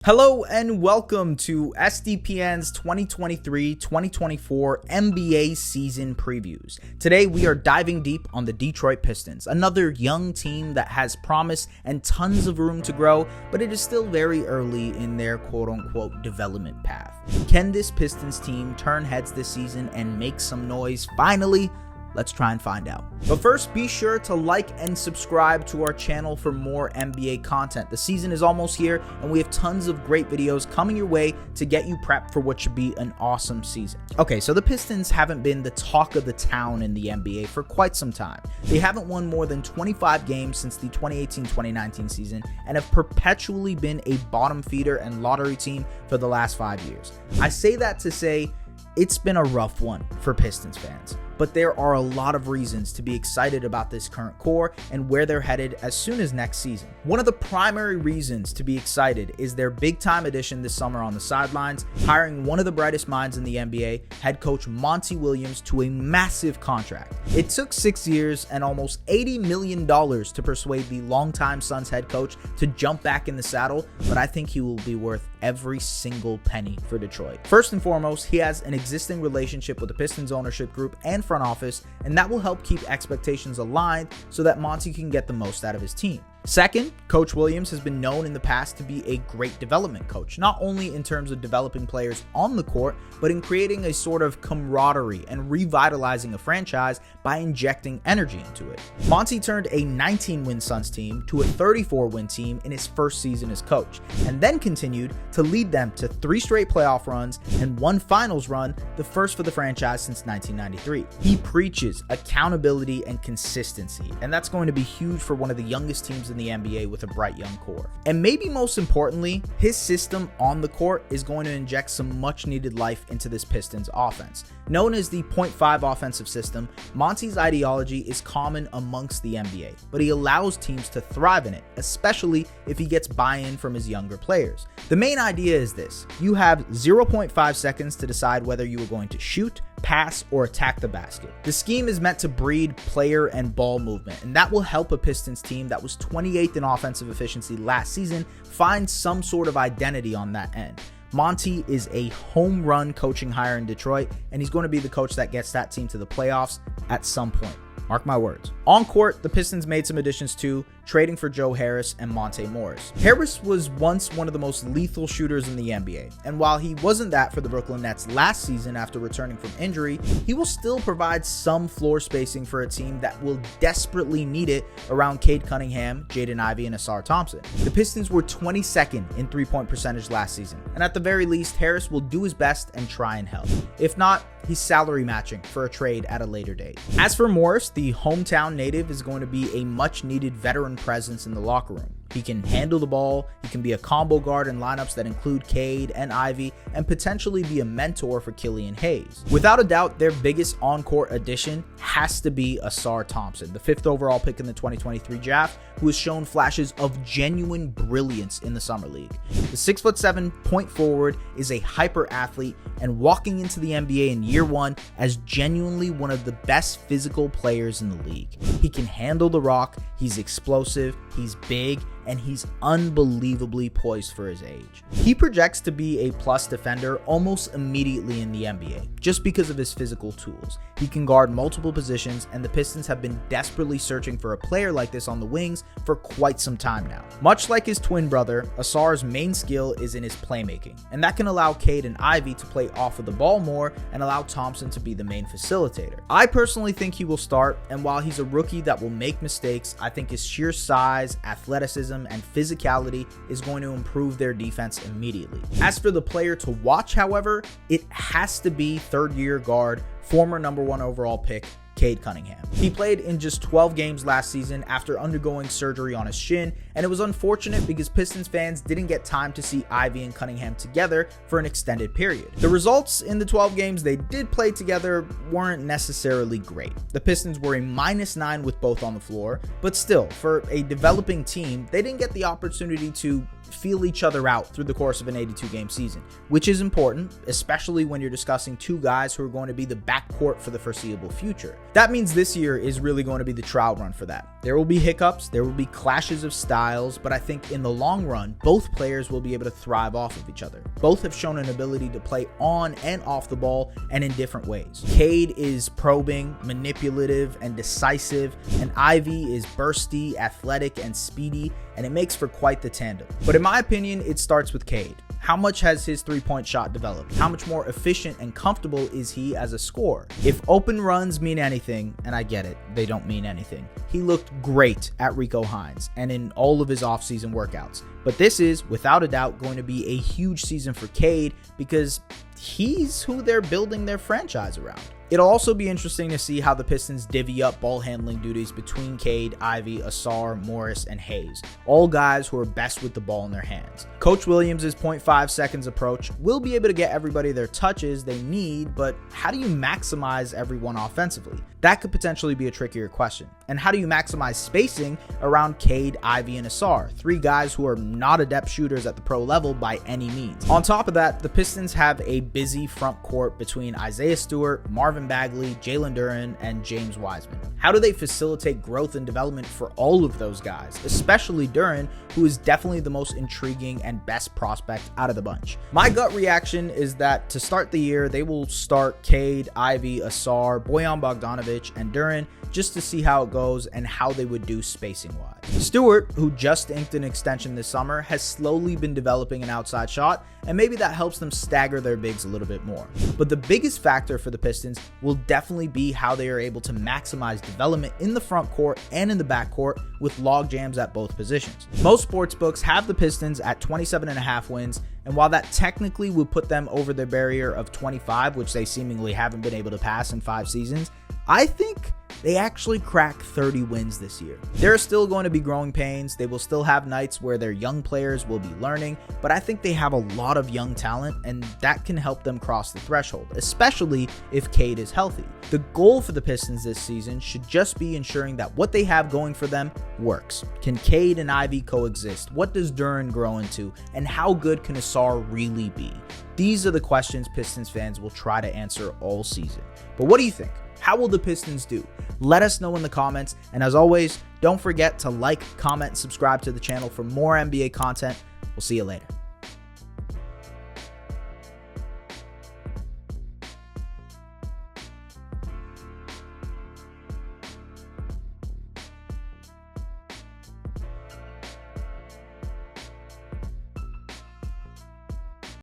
Hello and welcome to SDPN's 2023-2024 NBA season previews. Today we are diving deep on the Detroit Pistons, another young team that has promise and tons of room to grow, but it is still very early in their quote-unquote development path. Can this Pistons team turn heads this season and make some noise finally? Let's try and find out. But first, be sure to like and subscribe to our channel for more NBA content. The season is almost here, and we have tons of great videos coming your way to get you prepped for what should be an awesome season. Okay, so the Pistons haven't been the talk of the town in the NBA for quite some time. They haven't won more than 25 games since the 2018-2019 season and have perpetually been a bottom feeder and lottery team for the last 5 years. I say that to say it's been a rough one for Pistons fans, but there are a lot of reasons to be excited about this current core and where they're headed as soon as next season. One of the primary reasons to be excited is their big-time addition this summer on the sidelines, hiring one of the brightest minds in the NBA, head coach Monty Williams, to a massive contract. It took 6 years and almost $80 million to persuade the longtime Suns head coach to jump back in the saddle, but I think he will be worth every single penny for Detroit. First and foremost, he has an existing relationship with the Pistons ownership group and front office, and that will help keep expectations aligned so that Monty can get the most out of his team. Second, Coach Williams has been known in the past to be a great development coach, not only in terms of developing players on the court, but in creating a sort of camaraderie and revitalizing a franchise by injecting energy into it. Monty turned a 19-win Suns team to a 34-win team in his first season as coach, and then continued to lead them to 3 straight playoff runs and 1 finals run, the first for the franchise since 1993. He preaches accountability and consistency, and that's going to be huge for one of the youngest teams in the NBA with a bright young core. And maybe most importantly, his system on the court is going to inject some much needed life into this Pistons offense. Known as the 0.5 offensive system, Monty's ideology is common amongst the NBA, but he allows teams to thrive in it, especially if he gets buy-in from his younger players. The main idea is this: you have 0.5 seconds to decide whether you are going to shoot, pass, or attack the basket. The scheme is meant to breed player and ball movement, and that will help a Pistons team that was 28th in offensive efficiency last season find some sort of identity on that end. Monty is a home run coaching hire in Detroit, and he's going to be the coach that gets that team to the playoffs at some point. Mark my words. On court, the Pistons made some additions too, trading for Joe Harris and Monte Morris. Harris was once one of the most lethal shooters in the NBA, and while he wasn't that for the Brooklyn Nets last season after returning from injury, he will still provide some floor spacing for a team that will desperately need it around Cade Cunningham, Jaden Ivey, and Ausar Thompson. The Pistons were 22nd in three-point percentage last season, and at the very least, Harris will do his best and try and help. If not, he's salary matching for a trade at a later date. As for Morris, the hometown native is going to be a much needed veteran presence in the locker room. He can handle the ball, he can be a combo guard in lineups that include Cade and Ivy, and potentially be a mentor for Killian Hayes. Without a doubt, their biggest on-court addition has to be Ausar Thompson, the 5th overall pick in the 2023 draft, who has shown flashes of genuine brilliance in the Summer League. The 6'7" point forward is a hyper athlete and walking into the NBA in year 1 as genuinely one of the best physical players in the league. He can handle the rock, he's explosive, he's big, and he's unbelievably poised for his age. He projects to be a plus defender almost immediately in the NBA, just because of his physical tools. He can guard multiple positions, and the Pistons have been desperately searching for a player like this on the wings for quite some time now. Much like his twin brother, Ausar's main skill is in his playmaking, and that can allow Cade and Ivy to play off of the ball more and allow Thompson to be the main facilitator. I personally think he will start, and while he's a rookie that will make mistakes, I think his sheer size, athleticism, and physicality is going to improve their defense immediately. As for the player to watch, however, it has to be third-year guard, former number 1 overall pick, Cade Cunningham. He played in just 12 games last season after undergoing surgery on his shin, and it was unfortunate because Pistons fans didn't get time to see Ivy and Cunningham together for an extended period. The results in the 12 games they did play together weren't necessarily great. The Pistons were a -9 with both on the floor, but still, for a developing team, they didn't get the opportunity to feel each other out through the course of an 82-game season, which is important, especially when you're discussing two guys who are going to be the backcourt for the foreseeable future. That means this year is really going to be the trial run for that. There will be hiccups, there will be clashes of styles, but I think in the long run, both players will be able to thrive off of each other. Both have shown an ability to play on and off the ball and in different ways. Cade is probing, manipulative, and decisive, and Ivy is bursty, athletic, and speedy, and it makes for quite the tandem. But in my opinion, it starts with Cade. How much has his three-point shot developed? How much more efficient and comfortable is he as a scorer? If open runs mean anything, and I get it, they don't mean anything, he looked great at Rico Hines and in all of his offseason workouts. But this is, without a doubt, going to be a huge season for Cade because he's who they're building their franchise around. It'll also be interesting to see how the Pistons divvy up ball handling duties between Cade, Ivy, Ausar, Morris, and Hayes, all guys who are best with the ball in their hands. Coach Williams' 0.5 seconds approach will be able to get everybody their touches they need, but how do you maximize everyone offensively? That could potentially be a trickier question. And how do you maximize spacing around Cade, Ivy, and Ausar, three guys who are not adept shooters at the pro level by any means? On top of that, the Pistons have a busy front court between Isaiah Stewart, Marvin Bagley, Jalen Duren, and James Wiseman. How do they facilitate growth and development for all of those guys, especially Duren, who is definitely the most intriguing and best prospect out of the bunch? My gut reaction is that to start the year, they will start Cade, Ivy, Ausar, Bojan Bogdanovic, and Duren just to see how it goes and how they would do spacing wise. Stewart, who just inked an extension this summer, has slowly been developing an outside shot, and maybe that helps them stagger their bigs a little bit more. But the biggest factor for the Pistons will definitely be how they are able to maximize development in the front court and in the back court with log jams at both positions. Most sportsbooks have the Pistons at 27.5 wins, and while that technically would put them over the barrier of 25, which they seemingly haven't been able to pass in 5 seasons, I think they actually crack 30 wins this year. There are still going to be growing pains. They will still have nights where their young players will be learning, but I think they have a lot of young talent, and that can help them cross the threshold, especially if Cade is healthy. The goal for the Pistons this season should just be ensuring that what they have going for them works. Can Cade and Ivy coexist? What does Duren grow into? And how good can Ausar really be? These are the questions Pistons fans will try to answer all season. But what do you think? How will the Pistons do? Let us know in the comments, and as always, don't forget to like, comment, and subscribe to the channel for more NBA content. We'll see you later.